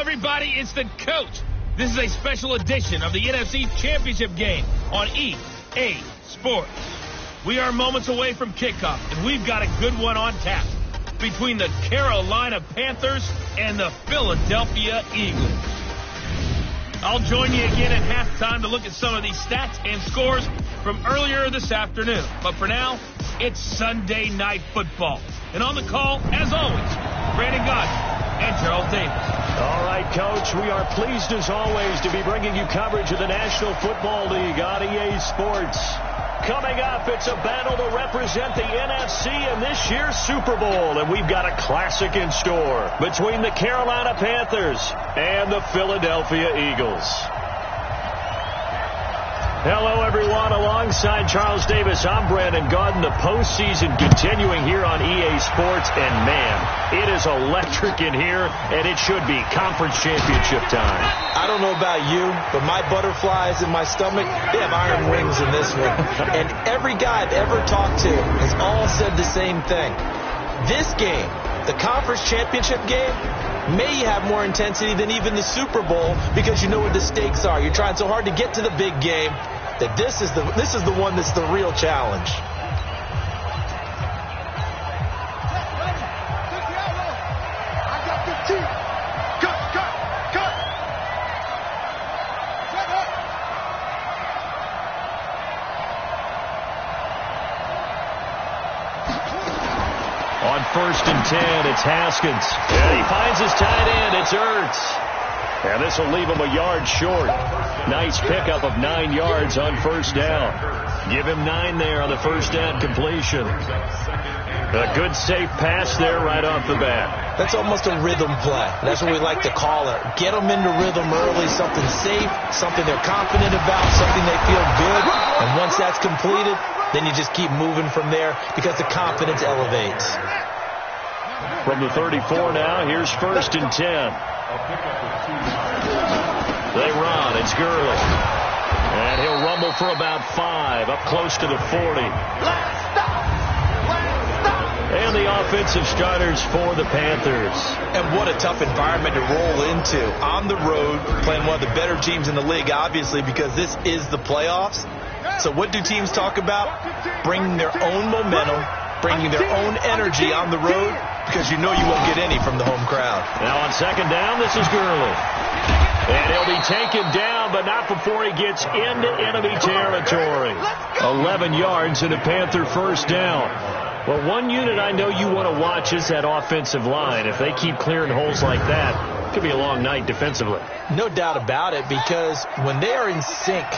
everybody, it's the coach. This is a special edition of the NFC Championship game on EA Sports. We are moments away from kickoff, and we've got a good one on tap between the Carolina Panthers and the Philadelphia Eagles. I'll join you again at halftime to look at some of these stats and scores from earlier this afternoon. But for now, it's Sunday Night Football. And on the call, as always, Brandon Godwin and Charles Davis. All right, Coach, we are pleased as always to be bringing you coverage of the National Football League on EA Sports. Coming up, it's a battle to represent the NFC in this year's Super Bowl, and we've got a classic in store between the Carolina Panthers and the Philadelphia Eagles. Hello, everyone. Alongside Charles Davis, I'm Brandon Gaudin. The postseason continuing here on EA Sports, and man, it is electric in here, and it should be conference championship time. I don't know about you, but my butterflies in my stomach, they have iron rings in this one. And every guy I've ever talked to has all said the same thing. This game, the conference championship game, may have more intensity than even the Super Bowl because you know what the stakes are. You're trying so hard to get to the big game that this is the one that's the real challenge. On 1st and 10, it's Haskins. And he finds his tight end. It's Ertz. And this will leave him a yard short. Nice pickup of 9 yards on first down. Give him 9 there on the first down completion. A good safe pass there right off the bat. That's almost a rhythm play. That's what we like to call it. Get them into rhythm early, something safe, something they're confident about, something they feel good. And once that's completed, then you just keep moving from there because the confidence elevates. From the 34 now, here's 1st and 10. They run. It's Gurley. And he'll rumble for about 5, up close to the 40. And the offensive starters for the Panthers. And what a tough environment to roll into. On the road, playing one of the better teams in the league, obviously, because this is the playoffs. So what do teams talk about? Bringing their own momentum, bringing their own energy on the road, because you know you won't get any from the home crowd. Now on 2nd down, this is Gurley. And he'll be taken down, but not before he gets into enemy territory. 11 yards and a Panther first down. Well, one unit I know you want to watch is that offensive line. If they keep clearing holes like that, it could be a long night defensively. No doubt about it, because when they are in sync,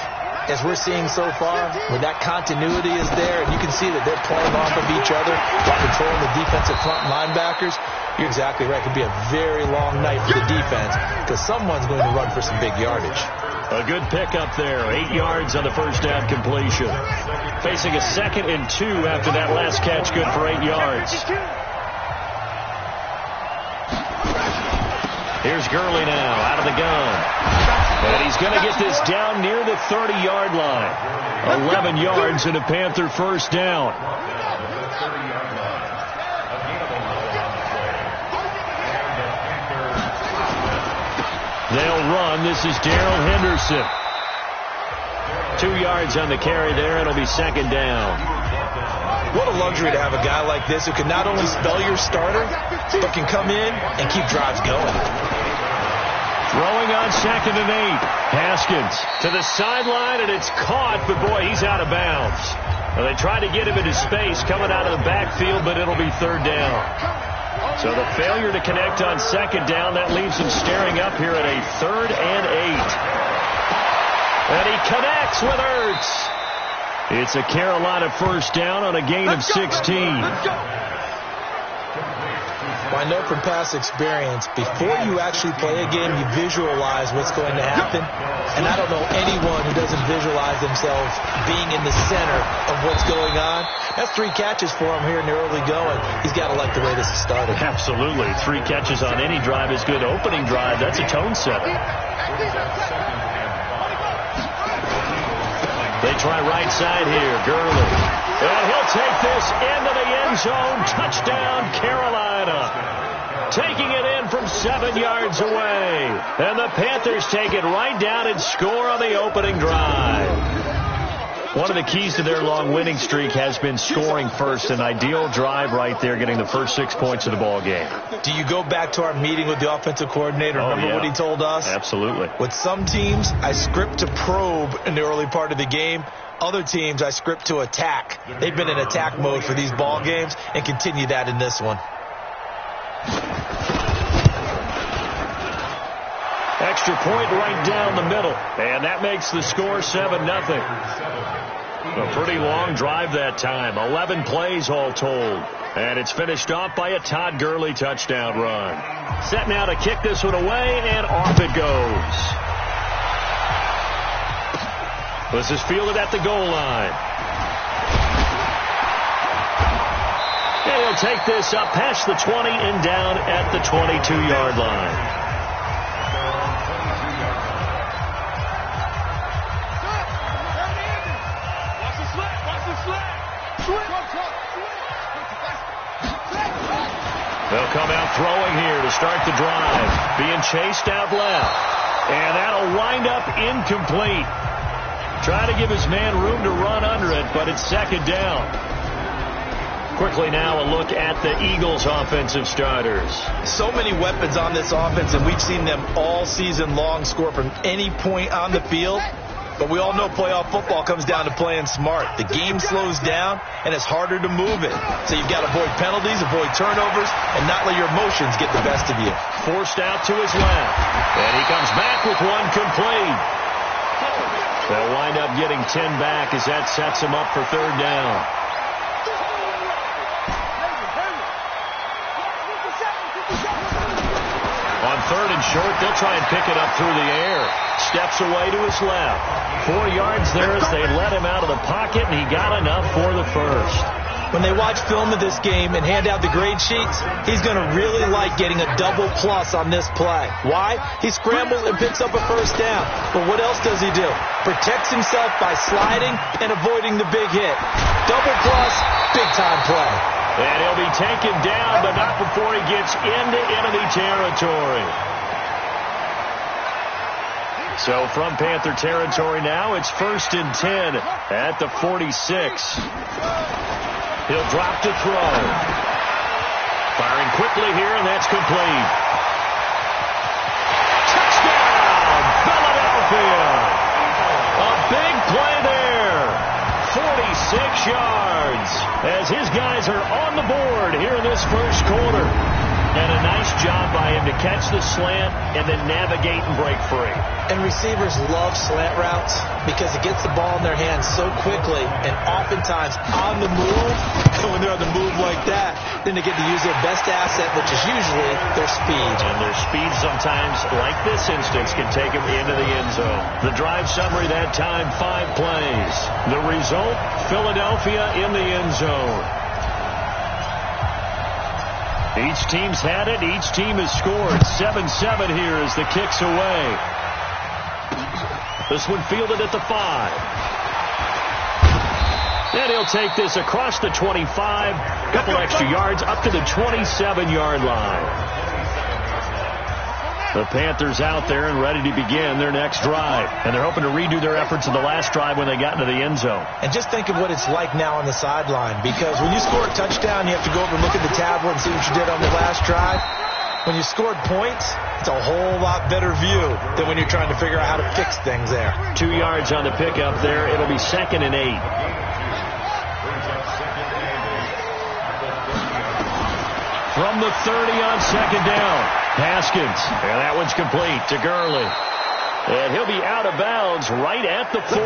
as we're seeing so far, when that continuity is there, and you can see that they're playing off of each other while controlling the defensive front linebackers, you're exactly right. It could be a very long night for the defense because someone's going to run for some big yardage. A good pickup there. 8 yards on the first down completion. Facing a 2nd and 2 after that last catch, good for 8 yards. Here's Gurley now out of the gun. And he's going to get this down near the 30-yard line. 11 yards and a Panther first down. They'll run. This is Darrell Henderson. 2 yards on the carry there. It'll be 2nd down. What a luxury to have a guy like this who can not only spell your starter, but can come in and keep drives going. Throwing on 2nd and 8. Haskins to the sideline, and it's caught, but boy, he's out of bounds. Well, they tried to get him into space coming out of the backfield, but it'll be 3rd down. So the failure to connect on 2nd down, that leaves him staring up here at a 3rd and 8. And he connects with Ertz. It's a Carolina first down on a gain of 16. I know from past experience, before you actually play a game, you visualize what's going to happen. And I don't know anyone who doesn't visualize themselves being in the center of what's going on. That's 3 catches for him here in the early going. He's got to like the way this is started. Absolutely. 3 catches on any drive is good. Opening drive, that's a tone setter. They try right side here. Gurley. And he'll take this into the end zone. Touchdown, Carolina. taking it in from 7 yards away. And the Panthers take it right down and score on the opening drive. One of the keys to their long winning streak has been scoring first. An ideal drive right there, getting the first 6 points of the ball game. Do you go back to our meeting with the offensive coordinator? Remember what he told us? Absolutely. With some teams, I script to probe in the early part of the game. Other teams, I script to attack. They've been in attack mode for these ball games and continue that in this one. Extra point right down the middle. And that makes the score 7-0. A pretty long drive that time. 11 plays all told. And it's finished off by a Todd Gurley touchdown run. Set now to kick this one away, and off it goes. This is fielded at the goal line. And he'll take this up past the 20 and down at the 22-yard line. They'll come out throwing here to start the drive. Being chased out left. And that'll wind up incomplete. Trying to give his man room to run under it, but it's second down. Quickly now a look at the Eagles' offensive starters. So many weapons on this offense, and we've seen them all season long score from any point on the field. But we all know playoff football comes down to playing smart. The game slows down, and it's harder to move it. So you've got to avoid penalties, avoid turnovers, and not let your emotions get the best of you. Forced out to his left. And he comes back with one complete. They'll wind up getting 10 back as that sets him up for third down. On third and short, they'll try and pick it up through the air. Steps away to his left. 4 yards there as they let him out of the pocket, and he got enough for the first. When they watch film of this game and hand out the grade sheets, he's going to really like getting a double plus on this play. Why? He scrambles and picks up a first down. But what else does he do? Protects himself by sliding and avoiding the big hit. Double plus, big-time play. And he'll be taken down, but not before he gets into enemy territory. So from Panther territory now, it's 1st and 10 at the 46. He'll drop to throw. Firing quickly here, and that's complete. Touchdown, Philadelphia. A big play there. 46 yards as his guys are on the board here in this first quarter. And a nice job by him to catch the slant and then navigate and break free. And receivers love slant routes because it gets the ball in their hands so quickly and oftentimes on the move. And when they're on the move like that, then they get to use their best asset, which is usually their speed. And their speed sometimes, like this instance, can take them into the end zone. The drive summary that time, 5 plays. The result, Philadelphia in the end zone. Each team's had it. Each team has scored. 7-7 here as the kick's away. This one fielded at the 5. And he'll take this across the 25. Couple extra yards up to the 27-yard line. The Panthers out there and ready to begin their next drive. And they're hoping to redo their efforts in the last drive when they got into the end zone. And just think of what it's like now on the sideline. Because when you score a touchdown, you have to go over and look at the tablet and see what you did on the last drive. When you scored points, it's a whole lot better view than when you're trying to figure out how to fix things there. 2 yards on the pickup there. It'll be 2nd and 8. From the 30 on 2nd down. Haskins, and that one's complete to Gurley. And he'll be out of bounds right at the 40.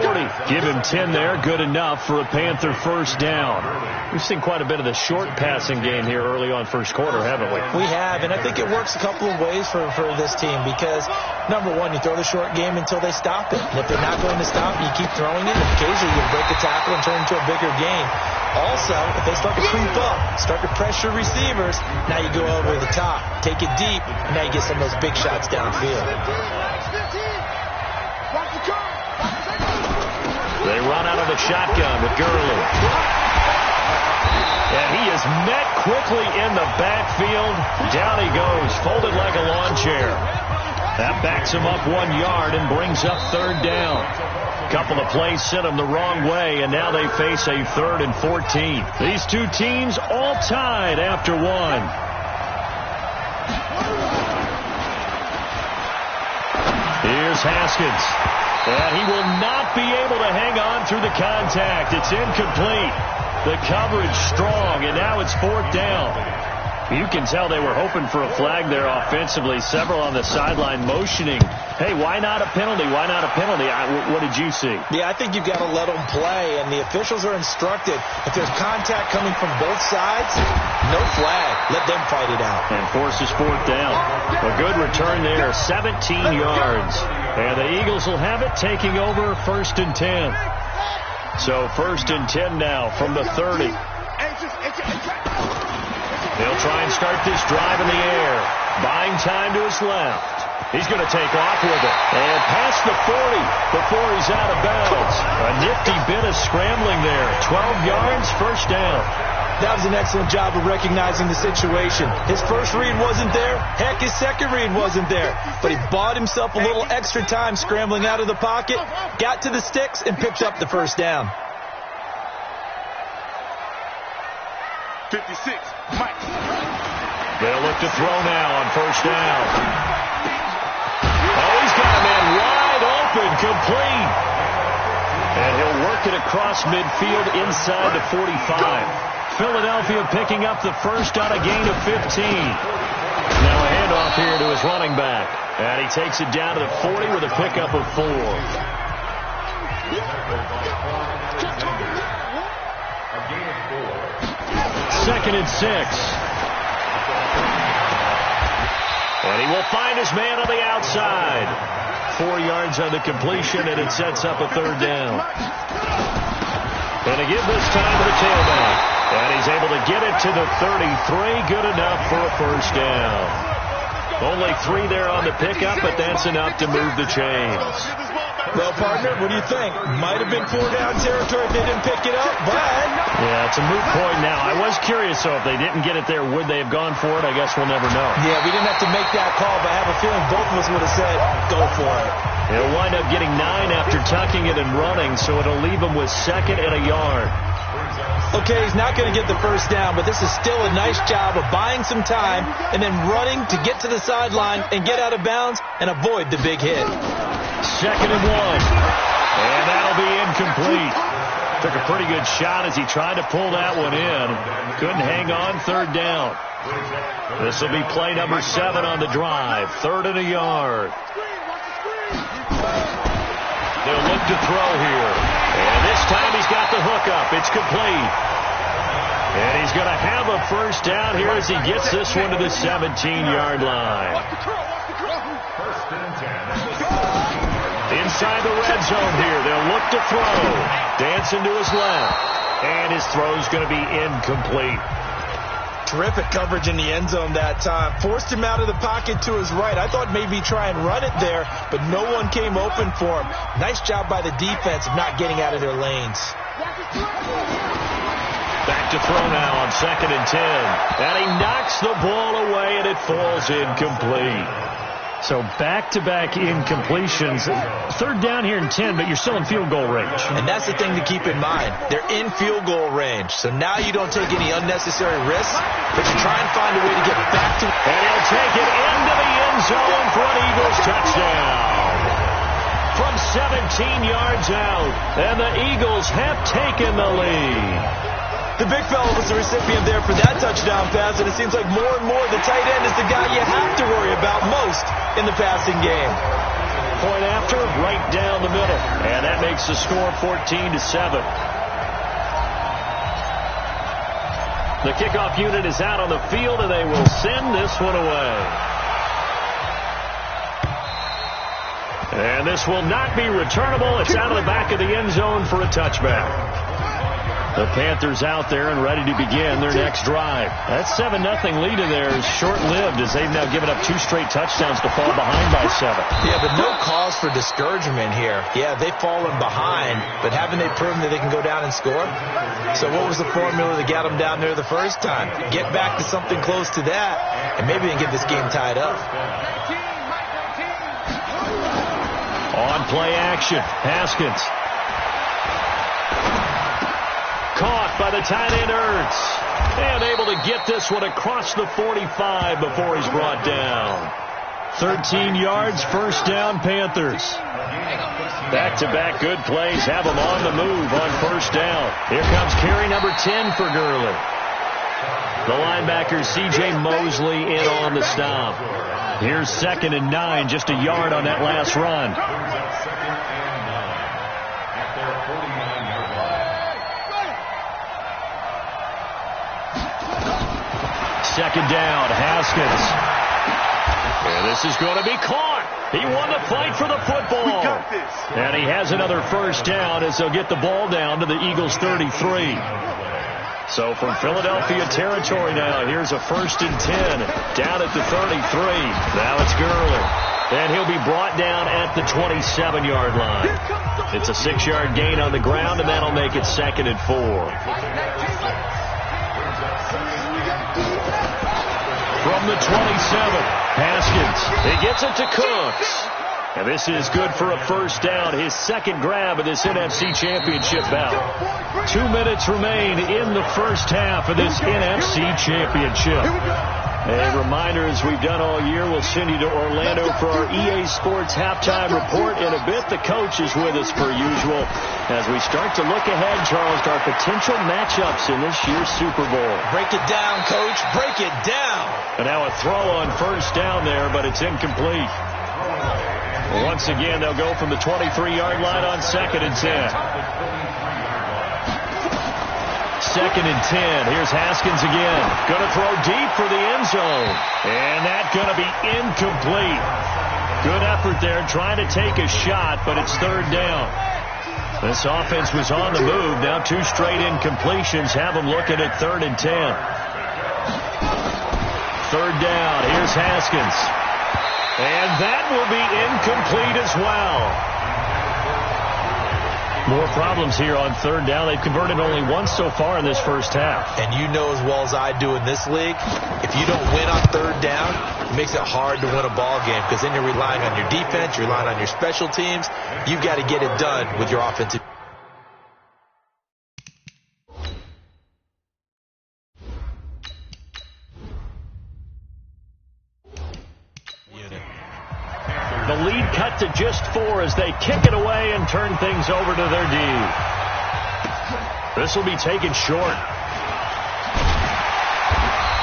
Give him 10 there, good enough for a Panther first down. We've seen quite a bit of the short passing game here early on first quarter, haven't we? We have, and I think it works a couple of ways for this team because, number one, you throw the short game until they stop it. And if they're not going to stop, you keep throwing it, and occasionally you break a tackle and turn it into a bigger game. Also, if they start to creep up, start to pressure receivers, now you go over the top, take it deep, and now you get some of those big shots downfield. They run out of the shotgun with Gurley. And he is met quickly in the backfield. Down he goes, folded like a lawn chair. That backs him up 1 yard and brings up third down. A couple of plays sent him the wrong way, and now they face a 3rd and 14. These two teams all tied after one. Here's Haskins. And he will not be able to hang on through the contact. It's incomplete. The coverage strong, and now it's 4th down. You can tell they were hoping for a flag there offensively. Several on the sideline motioning, hey, why not a penalty? Why not a penalty? What did you see? Yeah, I think you've got to let them play, and the officials are instructed. If there's contact coming from both sides, no flag. Let them fight it out. And forces 4th down. A good return there, 17 yards. And the Eagles will have it, taking over 1st and 10. So 1st and 10 now from the 30. They'll try and start this drive in the air. Buying time to his left. He's going to take off with it. And past the 40 before he's out of bounds. A nifty bit of scrambling there. 12 yards, 1st down. That was an excellent job of recognizing the situation. His first read wasn't there. Heck, his second read wasn't there. But he bought himself a little extra time scrambling out of the pocket, got to the sticks, and picked up the 1st down. 56, Mike. They'll look to throw now on 1st down. Oh, he's got a man wide open, complete. And he'll work it across midfield inside the 45. Philadelphia picking up the 1st on a gain of 15. Now a handoff here to his running back. And he takes it down to the 40 with a pickup of 4. 2nd and 6. And he will find his man on the outside. 4 yards on the completion, and it sets up a 3rd down. And to give this time to the tailback. And he's able to get it to the 33. Good enough for a 1st down. Only 3 there on the pickup, but that's enough to move the chains. Well, partner, what do you think? Might have been 4-down territory if they didn't pick it up, but... Yeah, it's a moot point now. I was curious, though, if they didn't get it there, would they have gone for it? I guess we'll never know. Yeah, we didn't have to make that call, but I have a feeling both of us would have said, go for it. It'll wind up getting 9 after tucking it and running, so it'll leave him with 2nd and a yard. Okay, he's not going to get the 1st down, but this is still a nice job of buying some time and then running to get to the sideline and get out of bounds and avoid the big hit. 2nd and 1. And that'll be incomplete. Took a pretty good shot as he tried to pull that one in. Couldn't hang on, 3rd down. This will be play number 7 on the drive. 3rd and a yard. They'll look to throw here. And this time he's got the hook up. It's complete. And he's going to have a 1st down here as he gets this one to the 17-yard line. Inside the red zone here. They'll look to throw. Dancing to his left. And his throw's going to be incomplete. Terrific coverage in the end zone that time. Forced him out of the pocket to his right. I thought maybe try and run it there, but no one came open for him. Nice job by the defense of not getting out of their lanes. Back to throw now on 2nd and 10. And he knocks the ball away, and it falls incomplete. So back-to-back incompletions. 3rd down here in 10, but you're still in field goal range. And that's the thing to keep in mind. They're in field goal range. So now you don't take any unnecessary risks, but you try and find a way to get back to... And he'll take it into the end zone for an Eagles touchdown. From 17 yards out, and the Eagles have taken the lead. The big fella was the recipient there for that touchdown pass, and it seems like more and more the tight end is the guy you have to worry about most in the passing game. Point after, right down the middle. And that makes the score 14-7. The kickoff unit is out on the field, and they will send this one away. And this will not be returnable. It's out of the back of the end zone for a touchback. The Panthers out there and ready to begin their next drive. That 7-0 lead of theirs is short-lived as they've now given up 2 straight touchdowns to fall behind by 7. Yeah, but no cause for discouragement here. Yeah, they've fallen behind, but haven't they proven that they can go down and score? So what was the formula that got them down there the first time? Get back to something close to that, and maybe they can get this game tied up. On play action, Haskins. Caught by the tight end Ertz. And able to get this one across the 45 before he's brought down. 13 yards, first down, Panthers. Back-to-back good plays have them on the move on first down. Here comes carry number 10 for Gurley. The linebacker, C.J. Mosley, in on the stop. Here's 2nd and 9, just a yard on that last run. Second down, Haskins. And this is going to be caught. He won the fight for the football. And he has another first down as they'll get the ball down to the Eagles' 33. So from Philadelphia territory now, here's a 1st and 10 down at the 33. Now it's Gurley. And he'll be brought down at the 27-yard line. It's a 6-yard gain on the ground, and that'll make it 2nd and 4. From the 27, Haskins. He gets it to Cooks. And this is good for a first down. His 2nd grab of this NFC Championship bout. 2 minutes remain in the first half of this NFC Championship. A reminder, as we've done all year, we'll send you to Orlando for our EA Sports halftime report. In a bit, the coach is with us per usual as we start to look ahead, Charles, to our potential matchups in this year's Super Bowl. Break it down, Coach. Break it down. And now a throw on first down there, but it's incomplete. Once again, they'll go from the 23-yard line on 2nd and 10. 2nd and 10. Here's Haskins again. Going to throw deep for the end zone. And that's going to be incomplete. Good effort there trying to take a shot, but it's 3rd down. This offense was on the move. Now 2 straight incompletions have them looking at 3rd and 10. 3rd down. Here's Haskins. And that will be incomplete as well. More problems here on 3rd down. They've converted only once so far in this first half. And you know as well as I do in this league, if you don't win on 3rd down, it makes it hard to win a ball game because then you're relying on your defense, you're relying on your special teams. You've got to get it done with your offensive. The lead cut to just 4 as they kick it away and turn things over to their D. This will be taken short.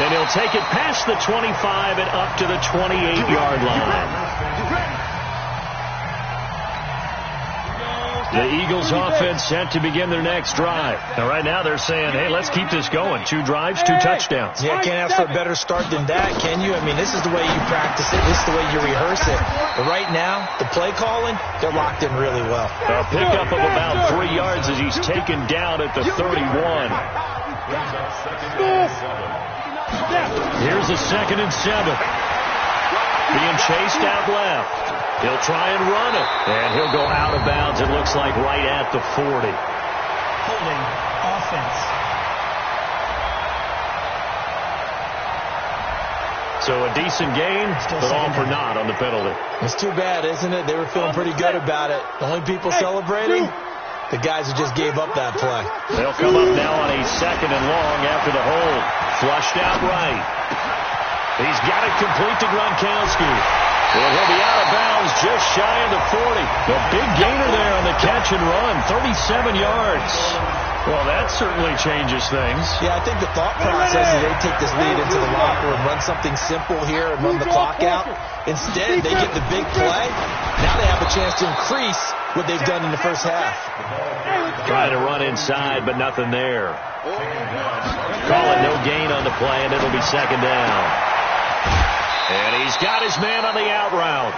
And he'll take it past the 25 and up to the 28-yard line. The Eagles offense set to begin their next drive. Now, right now they're saying, hey, let's keep this going. 2 drives, 2 touchdowns. Yeah, can't ask for a better start than that, can you? I mean, this is the way you practice it. This is the way you rehearse it. But right now, the play calling, they're locked in really well. A pickup of about 3 yards as he's taken down at the 31. Here's a 2nd and 7. Being chased out left. He'll try and run it. And he'll go out of bounds, it looks like, right at the 40. Holding offense. So a decent game, but all for naught on the penalty. It's too bad, isn't it? They were feeling pretty good about it. The only people celebrating, the guys who just gave up that play. They'll come up now on a 2nd and long after the hold. Flushed out right. He's got it complete to Gronkowski. Well, he'll be out of bounds just shy of the 40. The big gainer there on the catch and run, 37 yards. Well, that certainly changes things. Yeah, I think the thought process is they take this lead into the locker and run something simple here and run the clock out. Instead, they get the big play. Now they have a chance to increase what they've done in the first half. Trying to run inside, but nothing there. Call it no gain on the play, and it'll be 2nd down. And he's got his man on the out route.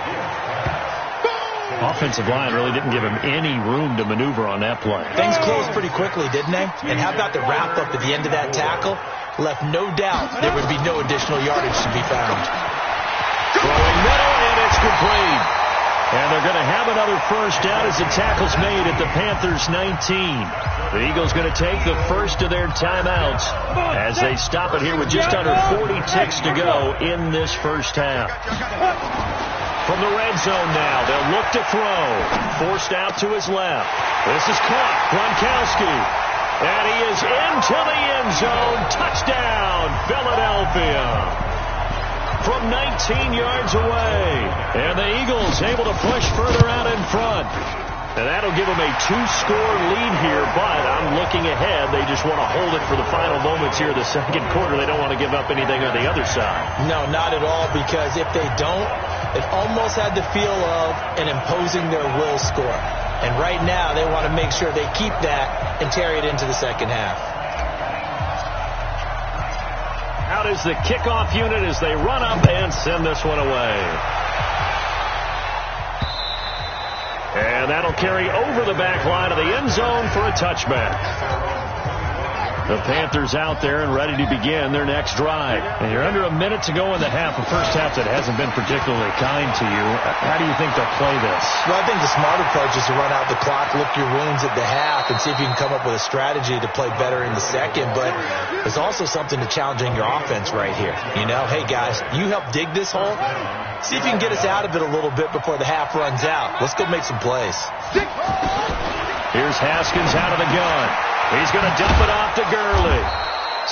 Offensive line really didn't give him any room to maneuver on that play. Things closed pretty quickly, didn't they? And how about the wrap-up at the end of that tackle? Left no doubt there would be no additional yardage to be found. Throwing middle, and it's complete. And they're going to have another first down as the tackle's made at the Panthers' 19. The Eagles going to take the first of their timeouts as they stop it here with just under 40 ticks to go in this first half. From the red zone now, they'll look to throw. Forced out to his left. This is caught. Gronkowski. And he is into the end zone. Touchdown, Philadelphia. From 19 yards away. And the Eagles able to push further out in front. And that'll give them a 2-score lead here, but I'm looking ahead. They just want to hold it for the final moments here of the second quarter. They don't want to give up anything on the other side. No, not at all, because if they don't, it almost had the feel of an imposing their will score. And right now, they want to make sure they keep that and carry it into the second half. Out is the kickoff unit as they run up and send this one away. And that'll carry over the back line of the end zone for a touchback. The Panthers out there and ready to begin their next drive. And you're under a minute to go in the half, a first half that hasn't been particularly kind to you. How do you think they'll play this? Well, I think the smart approach is to run out the clock, lick your wounds at the half, and see if you can come up with a strategy to play better in the second. But there's also something to challenging your offense right here. You know, hey, guys, you help dig this hole. See if you can get us out of it a little bit before the half runs out. Let's go make some plays. Here's Haskins out of the gun. He's going to dump it off to Gurley.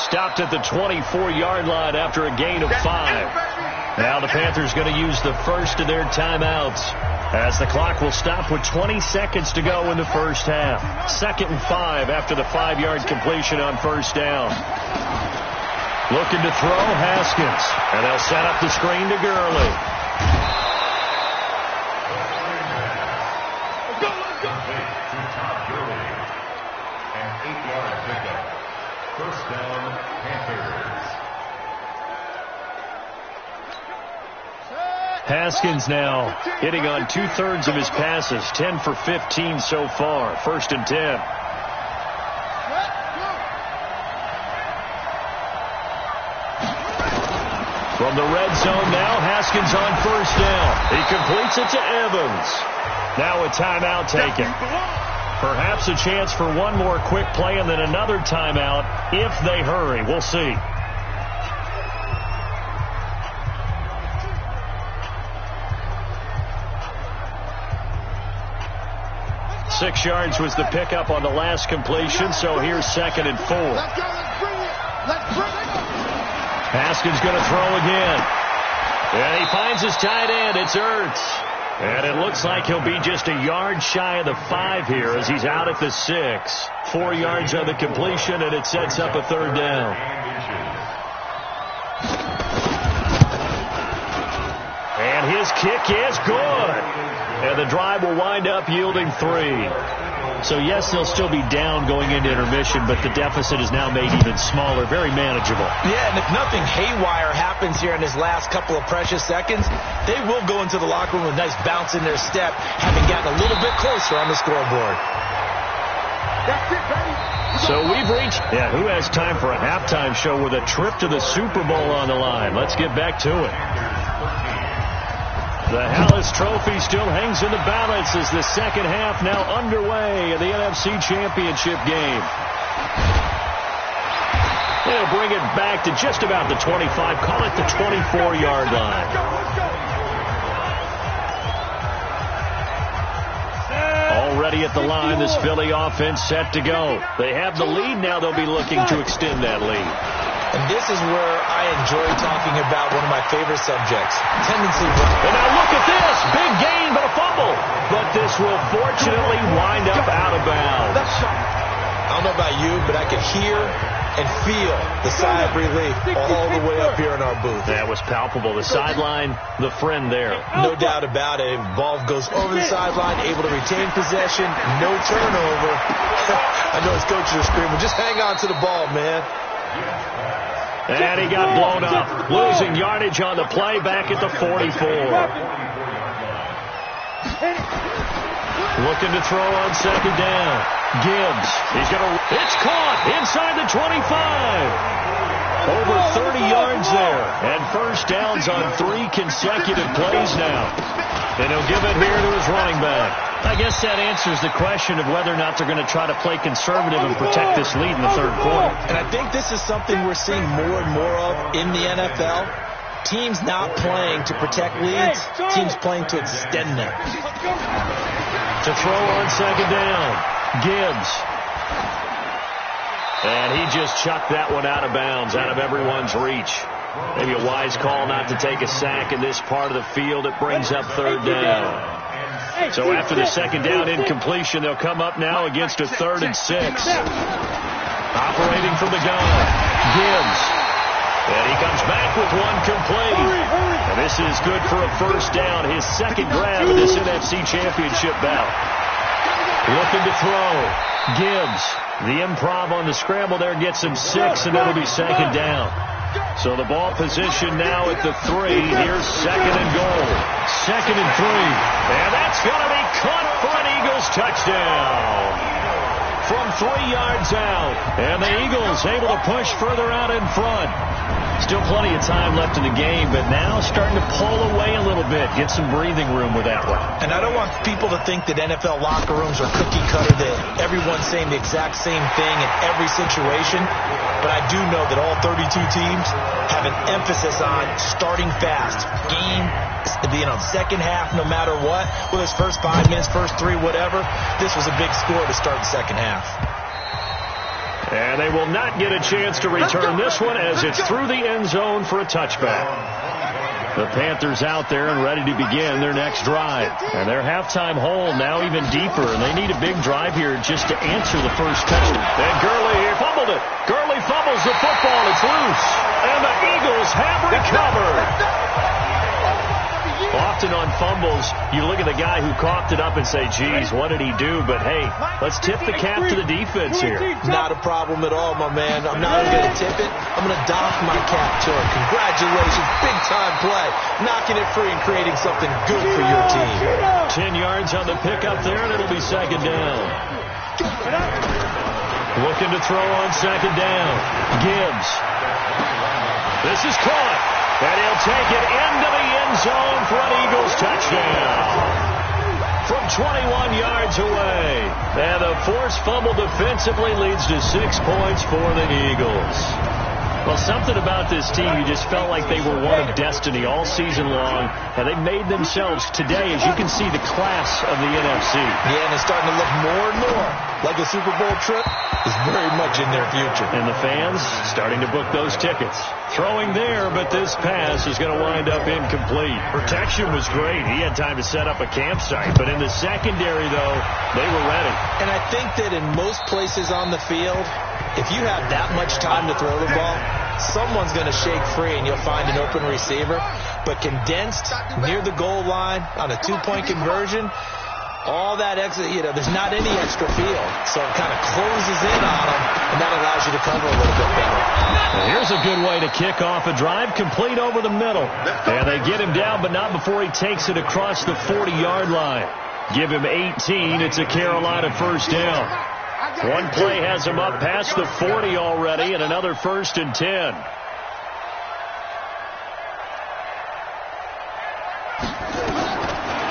Stopped at the 24-yard line after a gain of 5. Now the Panthers going to use the first of their timeouts as the clock will stop with 20 seconds to go in the first half. 2nd and 5 after the 5-yard completion on first down. Looking to throw, Haskins. And they'll set up the screen to Gurley. First down, Panthers. Haskins now hitting on 2/3 of his passes, 10 for 15 so far. 1st and 10. From the red zone now, Haskins on first down. He completes it to Evans. Now a timeout taken. Perhaps a chance for one more quick play and then another timeout if they hurry. We'll see. Six yards was the pickup on the last completion, so here's 2nd and 4. Haskins going to throw again. And he finds his tight end. It's Ertz. And it looks like he'll be just a yard shy of the 5 here as he's out at the 6. 4 yards on the completion, and it sets up a 3rd down. And his kick is good. And the drive will wind up yielding 3. So, yes, they'll still be down going into intermission, but the deficit is now made even smaller, very manageable. Yeah, and if nothing haywire happens here in his last couple of precious seconds, they will go into the locker room with a nice bounce in their step, having gotten a little bit closer on the scoreboard. So we've reached, who has time for a halftime show with a trip to the Super Bowl on the line? Let's get back to it. The Hallis Trophy still hangs in the balance as the second half now underway in the NFC Championship game. They'll bring it back to just about the 25, call it the 24-yard line. Already at the line, this Philly offense set to go. They have the lead now. They'll be looking to extend that lead. And this is where I enjoy talking about one of my favorite subjects, tendency. And now look at this. Big gain, but a fumble. But this will fortunately wind up out of bounds. I don't know about you, but I can hear and feel the sigh of relief all the way up here in our booth. That was palpable. The sideline, the friend there. No doubt about it. Ball goes over the sideline, able to retain possession, no turnover. I know his coaches are screaming, just hang on to the ball, man. And he got blown up, losing yardage on the play back at the 44. Looking to throw on second down. Gibbs. It's caught inside the 25. Over 30 yards there. And first downs on 3 consecutive plays now. And he'll give it here to his running back. I guess that answers the question of whether or not they're going to try to play conservative and protect this lead in the third quarter. And I think this is something we're seeing more and more of in the NFL. Teams not playing to protect leads, teams playing to extend them. To throw on second down, Gibbs. And he just chucked that one out of bounds, out of everyone's reach. Maybe a wise call not to take a sack in this part of the field. It brings up third down. So after the second down incompletion, they'll come up now against a 3rd and 6. Operating from the gun, Gibbs. And he comes back with one complete. And this is good for a first down. His second grab in this NFC Championship bout. Looking to throw. Gibbs. The improv on the scramble there gets him 6, and it'll be second down. So the ball position now at the 3. Here's second and goal. 2nd and 3. And that's going to be caught for an Eagles touchdown. From 3 yards out. And the Eagles able to push further out in front. Still plenty of time left in the game, but now starting to pull away a little bit. Get some breathing room with that one. And I don't want people to think that NFL locker rooms are cookie cutter, that everyone's saying the exact same thing in every situation. But I do know that all 32 teams have an emphasis on starting fast. Game, second half, no matter what. Whether it's first 5 minutes, first 3, whatever. This was a big score to start the second half. And they will not get a chance to return this one as it's through the end zone for a touchback. The Panthers out there and ready to begin their next drive. And their halftime hole now even deeper, and they need a big drive here just to answer the first touchdown. And Gurley here fumbled it. Gurley fumbles the football. It's loose. And the Eagles have recovered. Often on fumbles, you look at the guy who coughed it up and say, geez, what did he do? But, hey, let's tip the cap to the defense here. Not a problem at all, my man. I'm not only going to tip it, I'm going to doff my cap to him. Congratulations, big-time play. Knocking it free and creating something good for your team. 10 yards on the pickup there, and it'll be second down. Looking to throw on second down. Gibbs. This is caught. And he'll take it into the end zone for an Eagles touchdown. From 21 yards away. And the forced fumble defensively leads to 6 points for the Eagles. Well, something about this team, you just felt like they were one of destiny all season long. And they made themselves today, as you can see, the class of the NFC. Yeah, and it's starting to look more and more like the Super Bowl trip is very much in their future. And the fans starting to book those tickets. Throwing there, but this pass is going to wind up incomplete. Protection was great. He had time to set up a campsite. But in the secondary, though, they were ready. And I think that in most places on the field, if you have that much time to throw the ball, someone's going to shake free and you'll find an open receiver. But condensed near the goal line on a 2-point conversion, all that extra, there's not any extra field. So it kind of closes in on them, and that allows you to cover a little bit better. Well, here's a good way to kick off a drive, complete over the middle. And they get him down, but not before he takes it across the 40-yard line. Give him 18. It's a Carolina first down. One play has him up past the 40 already, and another 1st and 10.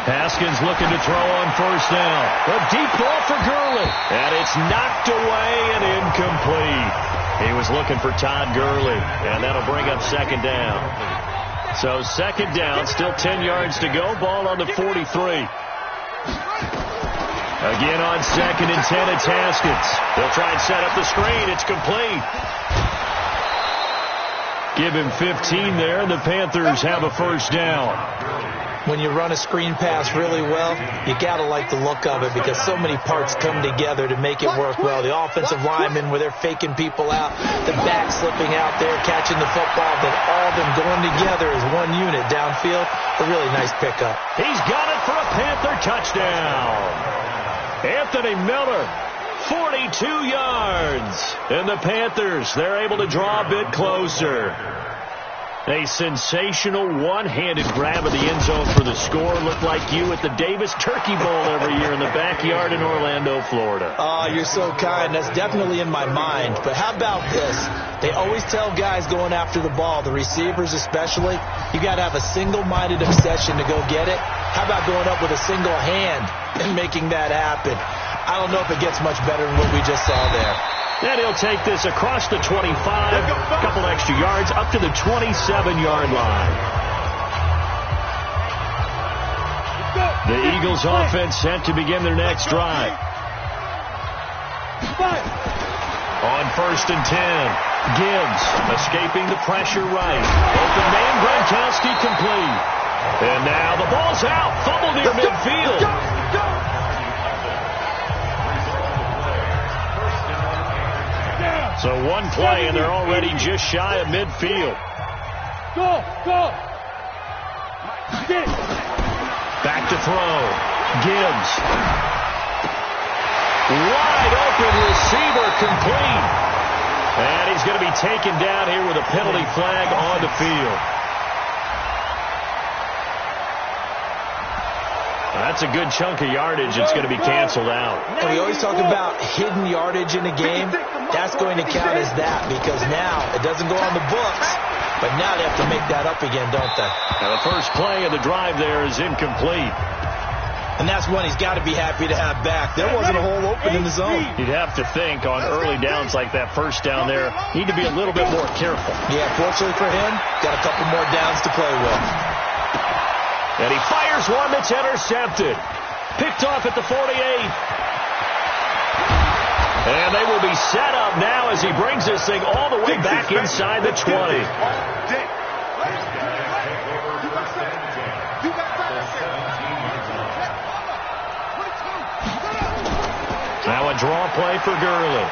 Haskins looking to throw on first down. A deep ball for Gurley. And it's knocked away and incomplete. He was looking for Todd Gurley. And that'll bring up second down. So second down, still 10 yards to go. Ball on the 43. Again on 2nd and 10, it's Haskins. They'll try and set up the screen. It's complete. Give him 15 there, and the Panthers have a first down. When you run a screen pass really well, you got to like the look of it because so many parts come together to make it work well. The offensive linemen, where they're faking people out, the back slipping out there, catching the football, then all of them going together as one unit downfield. A really nice pickup. He's got it for a Panther touchdown. Anthony Miller, 42 yards. And the Panthers, they're able to draw a bit closer. A sensational one-handed grab of the end zone for the score. Looked like you at the Davis Turkey Bowl every year in the backyard in Orlando, Florida. Oh, you're so kind. That's definitely in my mind. But how about this? They always tell guys going after the ball, the receivers especially, you got to have a single-minded obsession to go get it. How about going up with a single hand and making that happen? I don't know if it gets much better than what we just saw there. And he'll take this across the 25, a couple extra yards, up to the 27-yard line. The Eagles offense set to begin their next drive. On 1st and 10, Gibbs escaping the pressure right. Open man, Gronkowski complete. And now the ball's out, fumble near midfield. So one play, and they're already just shy of midfield. Go! Back to throw. Gibbs. Wide open receiver complete. And he's going to be taken down here with a penalty flag on the field. That's a good chunk of yardage. It's going to be canceled out. And we always talk about hidden yardage in a game. That's going to count as that because now it doesn't go on the books, but now they have to make that up again, don't they? Now the first play of the drive there is incomplete. And that's one he's got to be happy to have back. There wasn't a hole open in the zone. You'd have to think on early downs like that first down there, need to be a little bit more careful. Yeah, fortunately for him, got a couple more downs to play with. And he fires one that's intercepted. Picked off at the 48. And they will be set up now as he brings this thing all the way back inside the 20. Now a draw play for Gurley.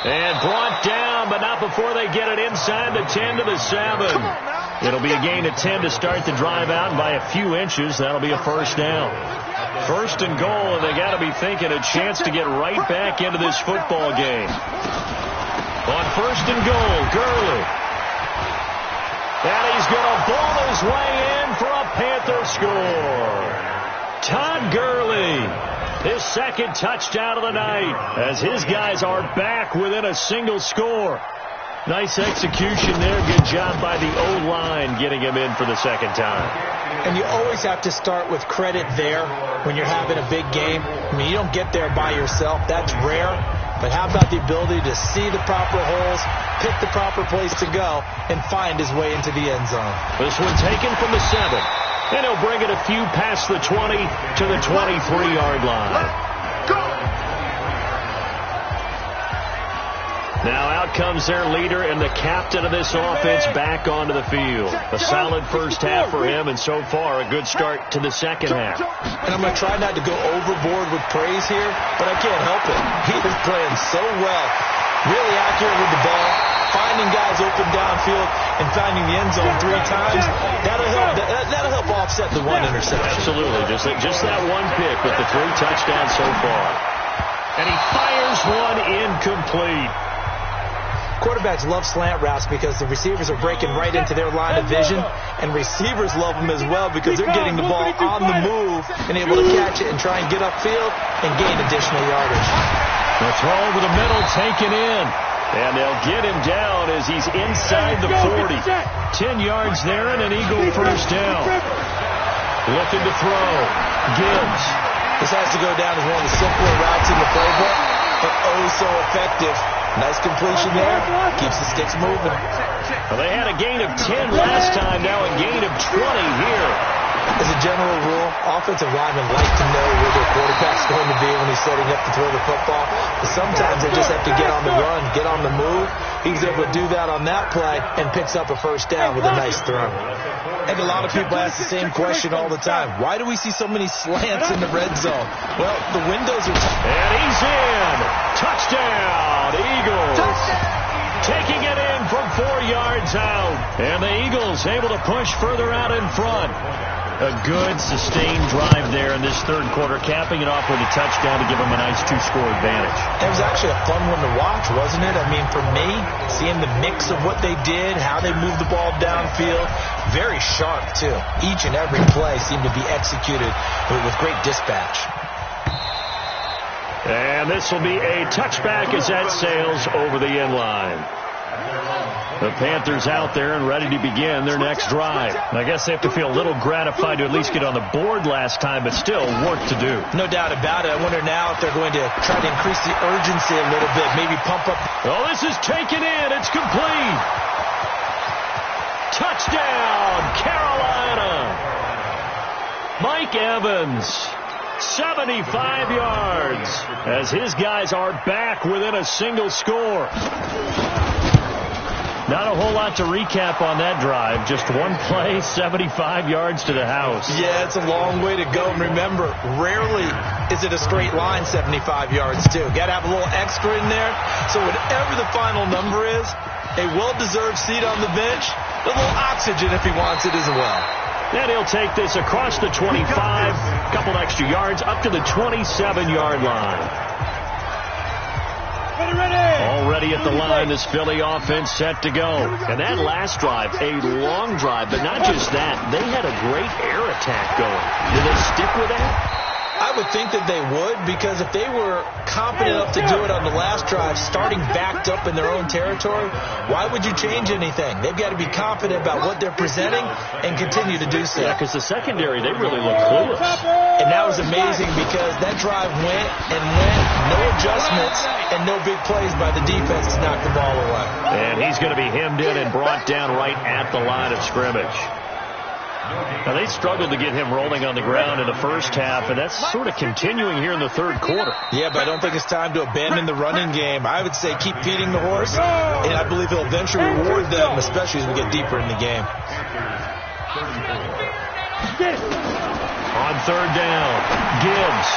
And brought down, but not before they get it inside the 10 to the 7. It'll be a gain of 10 to start the drive out, and by a few inches, that'll be a first down. First and goal, and they got to be thinking a chance to get right back into this football game. On 1st and goal, Gurley. And he's going to ball his way in for a Panther score. Todd Gurley, his second touchdown of the night, as his guys are back within a single score. Nice execution there. Good job by the O-line getting him in for the second time. And you always have to start with credit there when you're having a big game. I mean, you don't get there by yourself. That's rare. But how about the ability to see the proper holes, pick the proper place to go, and find his way into the end zone? This one taken from the 7. And he'll bring it a few past the 20 to the 23-yard line. Now out comes their leader and the captain of this offense back onto the field. A solid first half for him, and so far a good start to the second half. And I'm going to try not to go overboard with praise here, but I can't help it. He is playing so well. Really accurate with the ball, finding guys open downfield, and finding the end zone 3 times. That'll help offset the one interception. Absolutely. Just that one pick with the 3 touchdowns so far. And he fires one incomplete. Quarterbacks love slant routes because the receivers are breaking right into their line of vision, and receivers love them as well because they're getting the ball on the move and able to catch it and try and get upfield and gain additional yardage. The throw over the middle taken in, and they'll get him down as he's inside the 40. 10 yards there and an Eagle first down. Looking to throw. Gibbs. This has to go down as one of the simpler routes in the playbook, but oh so effective. Nice completion there. Keeps the sticks moving. Well, they had a gain of 10 last time, now a gain of 20 here. As a general rule, offensive linemen like to know where their quarterback's going to be when he's setting up to throw the football. But sometimes they just have to get on the run, get on the move. He's able to do that on that play and picks up a first down with a nice throw. And a lot of people ask the same question all the time. Why do we see so many slants in the red zone? Well, the windows are... And he's in. Touchdown, Eagles. Taking it in from 4 yards out. And the Eagles able to push further out in front. A good, sustained drive there in this third quarter, capping it off with a touchdown to give them a nice 2-score advantage. It was actually a fun one to watch, wasn't it? I mean, for me, seeing the mix of what they did, how they moved the ball downfield, very sharp, too. Each and every play seemed to be executed with great dispatch. And this will be a touchback as that sails over the end line. The Panthers out there and ready to begin their next drive. I guess they have to feel a little gratified to at least get on the board last time, but still work to do. No doubt about it. I wonder now if they're going to try to increase the urgency a little bit, maybe pump up. Oh, this is taken in. It's complete. Touchdown, Carolina. Mike Evans, 75 yards, as his guys are back within a single score. Not a whole lot to recap on that drive. Just one play, 75 yards to the house. Yeah, it's a long way to go. And remember, rarely is it a straight line 75 yards, too. Got to have a little extra in there. So whatever the final number is, a well-deserved seat on the bench, a little oxygen if he wants it as well. And he'll take this across the 25, a couple extra yards, up to the 27-yard line. Already at the line, this Philly offense set to go. And that last drive, a long drive, but not just that. They had a great air attack going. Did they stick with that? I would think that they would, because if they were confident enough to do it on the last drive, starting backed up in their own territory, why would you change anything? They've got to be confident about what they're presenting and continue to do so. Yeah, because the secondary, they really look clueless. And that was amazing because that drive went and went, no adjustments and no big plays by the defense to knock the ball away. And he's going to be hemmed in and brought down right at the line of scrimmage. Now, they struggled to get him rolling on the ground in the first half, and that's sort of continuing here in the third quarter. Yeah, but I don't think it's time to abandon the running game. I would say keep feeding the horse, and I believe he'll eventually reward them, especially as we get deeper in the game. On third down, Gibbs.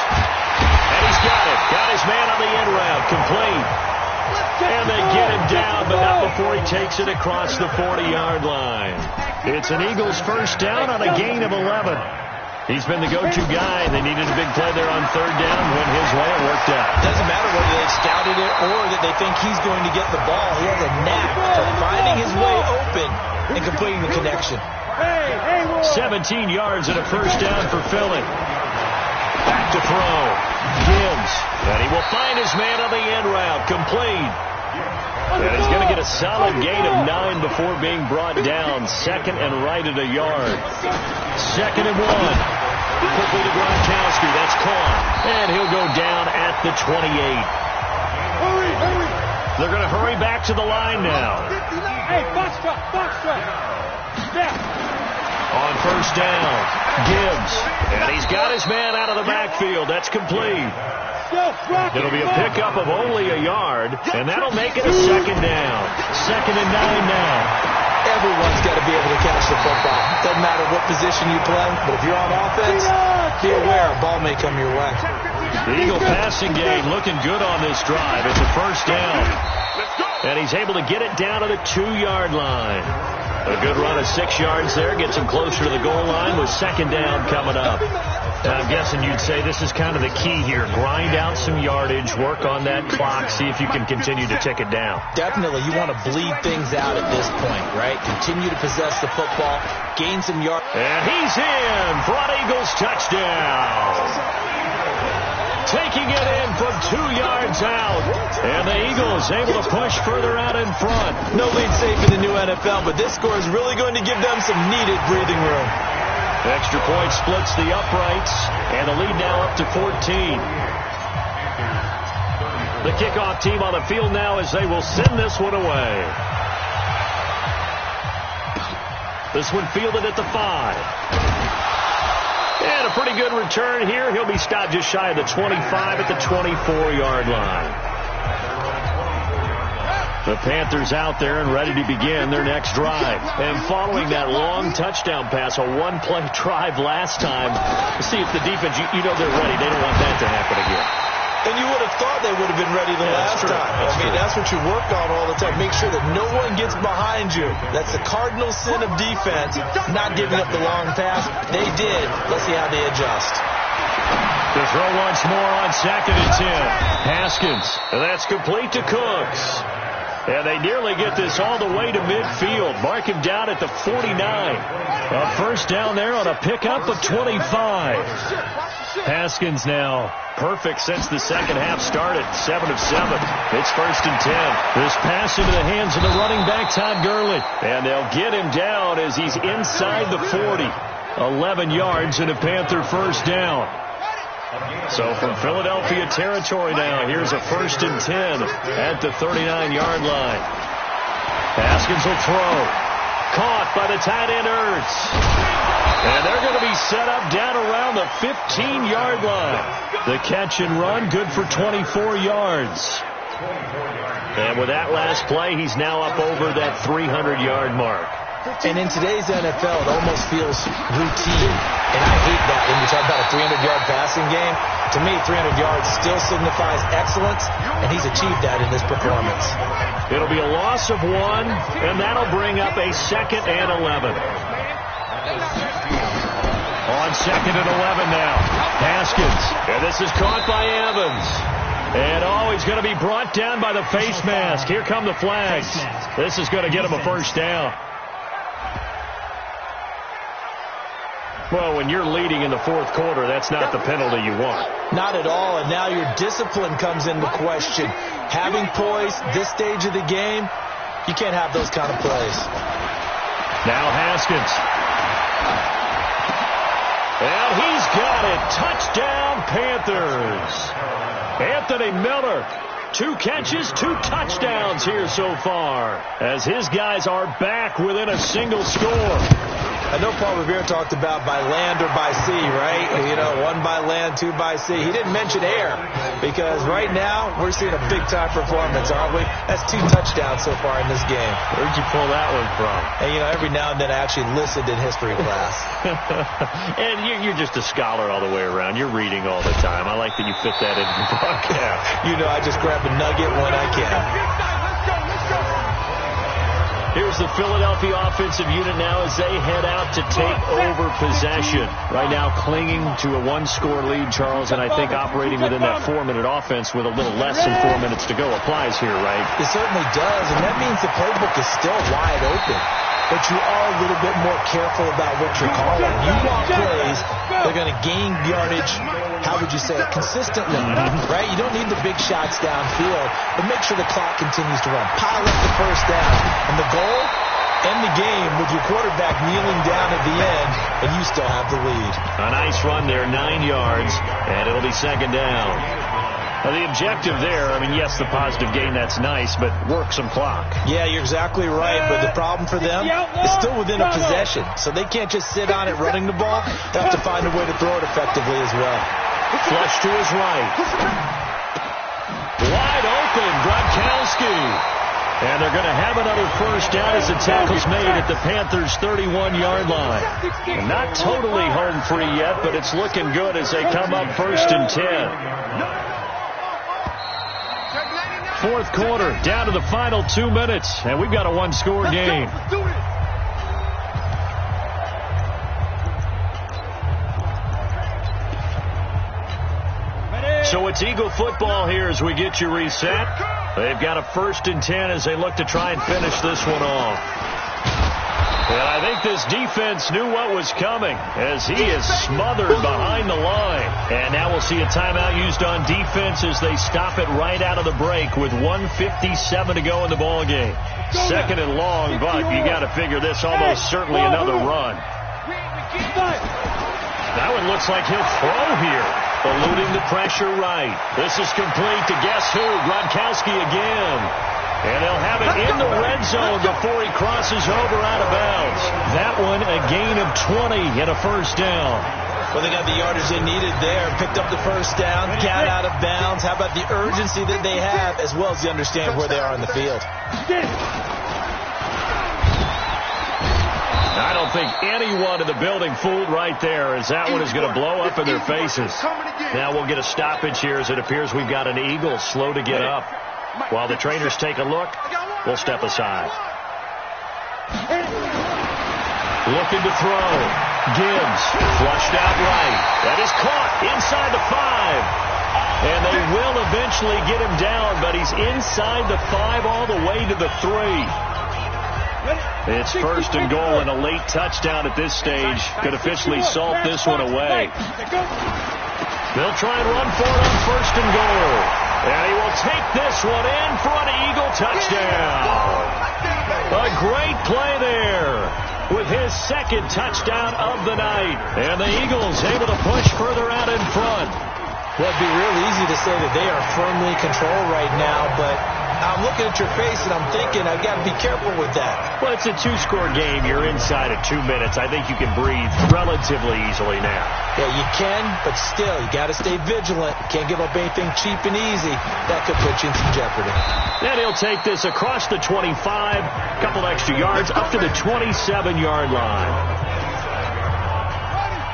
And he's got it. Got his man on the end route, complete. And they get him down, but not before he takes it across the 40-yard line. It's an Eagles first down on a gain of 11. He's been the go-to guy. They needed a big play there on third down. Went his way. It worked out. Doesn't matter whether they scouted it or that they think he's going to get the ball. He has a knack for finding his way open and completing the connection. 17 yards and a first down for Philly. Back to throw. Gibbs. And he will find his man on the end route. Complete. And he's going to get a solid gain of 9 before being brought down. Second and right at a yard. Second and 1. Quickly to Gronkowski. That's caught. And he'll go down at the 28. They're going to hurry back to the line now. Hey, box truck. Step. On first down, Gibbs. And he's got his man out of the backfield. That's complete. It'll be a pickup of only a yard, and that'll make it a second down. Second and 9 now. Everyone's got to be able to catch the football. Doesn't matter what position you play, but if you're on offense, be aware a ball may come your way. The Eagle passing game looking good on this drive. It's a first down. And he's able to get it down to the 2-yard line. A good run of 6 yards there. Gets him closer to the goal line with second down coming up. And I'm guessing you'd say this is kind of the key here. Grind out some yardage, work on that clock, see if you can continue to tick it down. Definitely. You want to bleed things out at this point, right? Continue to possess the football, gain some yards. And he's in for an Eagles touchdown. Taking it in from 2 yards out. And the Eagles able to push further out in front. No lead safe in the new NFL, but this score is really going to give them some needed breathing room. Extra point splits the uprights, and the lead now up to 14. The kickoff team on the field now as they will send this one away. This one fielded at the 5. And a pretty good return here. He'll be stopped just shy of the 25 at the 24-yard line. The Panthers out there and ready to begin their next drive. And following that long touchdown pass, a one-play drive last time, to see if the defense, you know they're ready. They don't want that to happen again. And you would have thought they would have been ready the last time. I mean, that's what you work on all the time. Make sure that no one gets behind you. That's the cardinal sin of defense, not giving up the long pass. They did. Let's see how they adjust. To throw once more on 2nd and 10. Haskins. And that's complete to Cooks. And they nearly get this all the way to midfield. Mark him down at the 49. A first down there on a pickup of 25. Haskins now perfect since the second half started. 7 of 7. It's 1st and 10. This pass into the hands of the running back, Todd Gurley. And they'll get him down as he's inside the 40. 11 yards and a Panther first down. So from Philadelphia territory now, here's a 1st and 10 at the 39-yard line. Haskins will throw. Caught by the tight end Ertz. And they're going to be set up down around the 15-yard line. The catch and run, good for 24 yards. And with that last play, he's now up over that 300-yard mark. And in today's NFL, it almost feels routine. And I hate that when you talk about a 300-yard passing game. To me, 300 yards still signifies excellence, and he's achieved that in this performance. It'll be a loss of 1, and that'll bring up a 2nd and 11. On 2nd and 11 now, Haskins. And this is caught by Evans. And he's going to be brought down by the face mask. Here come the flags. This is going to get him a first down. Well, when you're leading in the 4th quarter, that's not the penalty you want. Not at all, and now your discipline comes into question. Having poise this stage of the game, you can't have those kind of plays. Now Haskins. And he's got it. Touchdown, Panthers. Anthony Miller. 2 catches, 2 touchdowns here so far, as his guys are back within a single score. I know Paul Revere talked about by land or by sea, right? You know, 1 by land, 2 by sea. He didn't mention air, because right now we're seeing a big-time performance, aren't we? That's 2 touchdowns so far in this game. Where'd you pull that one from? And, you know, every now and then I actually listened in history class. And you're just a scholar all the way around. You're reading all the time. I like that you fit that into the broadcast. You know, I just grab a nugget when I can. Here's the Philadelphia offensive unit now as they head out to take over possession. Right now clinging to a 1-score lead, Charles, and I think operating within that 4-minute offense with a little less than 4 minutes to go applies here, right? It certainly does, and that means the playbook is still wide open. But you are a little bit more careful about what you're calling. You want plays, they're going to gain yardage, how would you say it, consistently, right? You don't need the big shots downfield, but make sure the clock continues to run. Pile up the first down. And the goal, end the game with your quarterback kneeling down at the end, and you still have the lead. A nice run there, 9 yards, and it'll be 2nd down. Now, the objective there, I mean, yes, the positive gain, that's nice, but work some clock. Yeah, you're exactly right, but the problem for them is still within a possession, so they can't just sit on it running the ball. They have to find a way to throw it effectively as well. Flush to his right. Wide open, Gronkowski. And they're going to have another first down as the tackle's made at the Panthers' 31-yard line. And not totally home free yet, but it's looking good as they come up 1st and 10. 4th quarter, down to the final 2 minutes, and we've got a 1-score game. So it's Eagle football here as we get you reset. They've got a 1st and 10 as they look to try and finish this one off. And I think this defense knew what was coming as he is smothered behind the line. And now we'll see a timeout used on defense as they stop it right out of the break with 1:57 to go in the ball game. 2nd and long, but you got to figure this almost certainly another run. That one looks like he'll throw here. Eluding the pressure right. This is complete to guess who? Gronkowski again. And they'll have it in the red zone before he crosses over out of bounds. That one a gain of 20 and a first down. Well, they got the yardage they needed there. Picked up the first down, got out of bounds. How about the urgency that they have as well as the understanding where they are on the field? I don't think anyone in the building fooled right there, as that one is going to blow up in their faces. Now we'll get a stoppage here, as it appears we've got an Eagle slow to get up. While the trainers take a look, we'll step aside. Looking to throw. Gibbs flushed out right. That is caught inside the 5. And they will eventually get him down, but he's inside the 5 all the way to the 3. It's first and goal and a late touchdown at this stage. Could officially salt this one away. They'll try and run for it on first and goal. And he will take this one in for an Eagle touchdown. A great play there with his second touchdown of the night. And the Eagles able to push further out in front. Well, it'd be real easy to say that they are firmly in control right now, but I'm looking at your face and I'm thinking I've got to be careful with that. Well, it's a 2-score game. You're inside of 2 minutes. I think you can breathe relatively easily now. Yeah, you can, but still, you got to stay vigilant. You can't give up anything cheap and easy. That could put you in some jeopardy. Then he'll take this across the 25, a couple extra yards, up to the 27-yard line.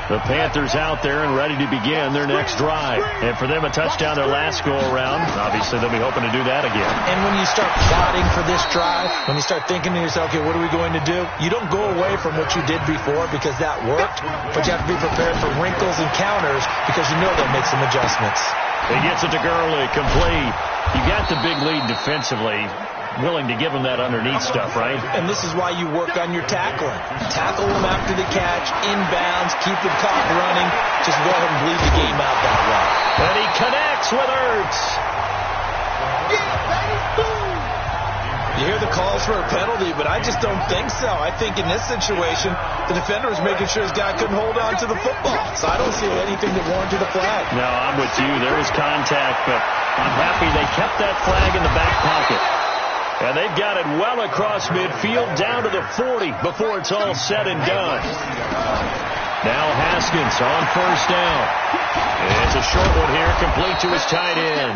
The Panthers out there and ready to begin their next drive. And for them, a touchdown their last go-around. Obviously, they'll be hoping to do that again. And when you start plotting for this drive, when you start thinking to yourself, okay, what are we going to do? You don't go away from what you did before because that worked, but you have to be prepared for wrinkles and counters because you know they'll make some adjustments. He gets it to Gurley, complete. You got the big lead defensively. Willing to give him that underneath stuff, right? And this is why you work on your tackling. Tackle him after the catch, inbounds, keep the clock running. Just go ahead and bleed the game out that way. And he connects with Ertz. You hear the calls for a penalty, but I just don't think so. I think in this situation, the defender was making sure his guy couldn't hold on to the football. So I don't see anything that warranted a flag. No, I'm with you. There was contact, but I'm happy they kept that flag in the back pocket. And they've got it well across midfield, down to the 40 before it's all said and done. Now Haskins on first down. It's a short one here, complete to his tight end.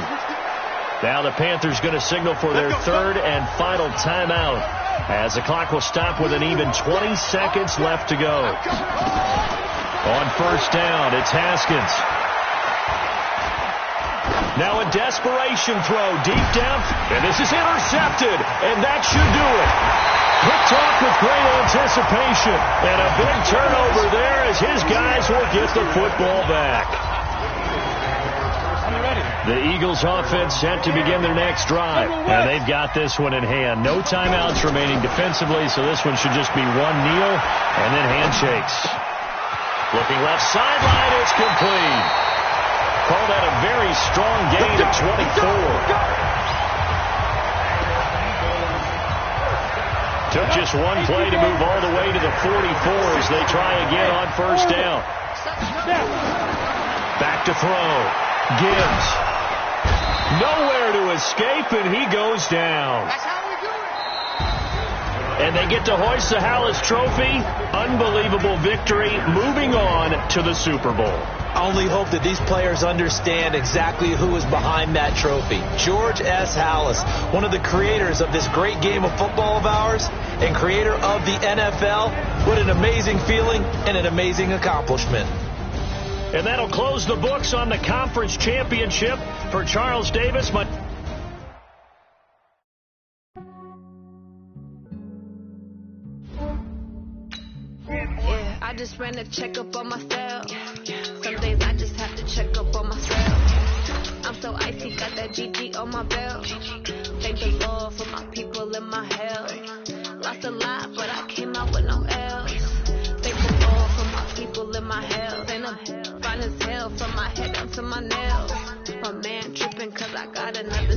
Now the Panthers going to signal for their third and final timeout, as the clock will stop with an even 20 seconds left to go. On first down, it's Haskins. Now a desperation throw deep down, and this is intercepted, and that should do it. Picked off with great anticipation, and a big turnover there as his guys will get the football back. The Eagles offense set to begin their next drive, and they've got this one in hand. No timeouts remaining defensively, so this one should just be one kneel and then handshakes. Looking left sideline, it's complete. Call that a very strong gain of 24. Took just one play to move all the way to the 44 as they try again on first down. Back to throw. Gibbs. Nowhere to escape, and he goes down. And they get to hoist the Hallis Trophy. Unbelievable victory, moving on to the Super Bowl. I only hope that these players understand exactly who is behind that trophy. George S. Hallis, one of the creators of this great game of football of ours and creator of the NFL. What an amazing feeling and an amazing accomplishment. And that'll close the books on the conference championship for Charles Davis. I just ran a checkup on myself. Some days I just have to check up on myself. I'm so icy, got that GG on my belt. Thank the Lord for my people and my health. Lost a lot, but I came out with no else. Thank the Lord for my people and my health. And I'm fine as hell from my head down to my nails. My man tripping cause I got another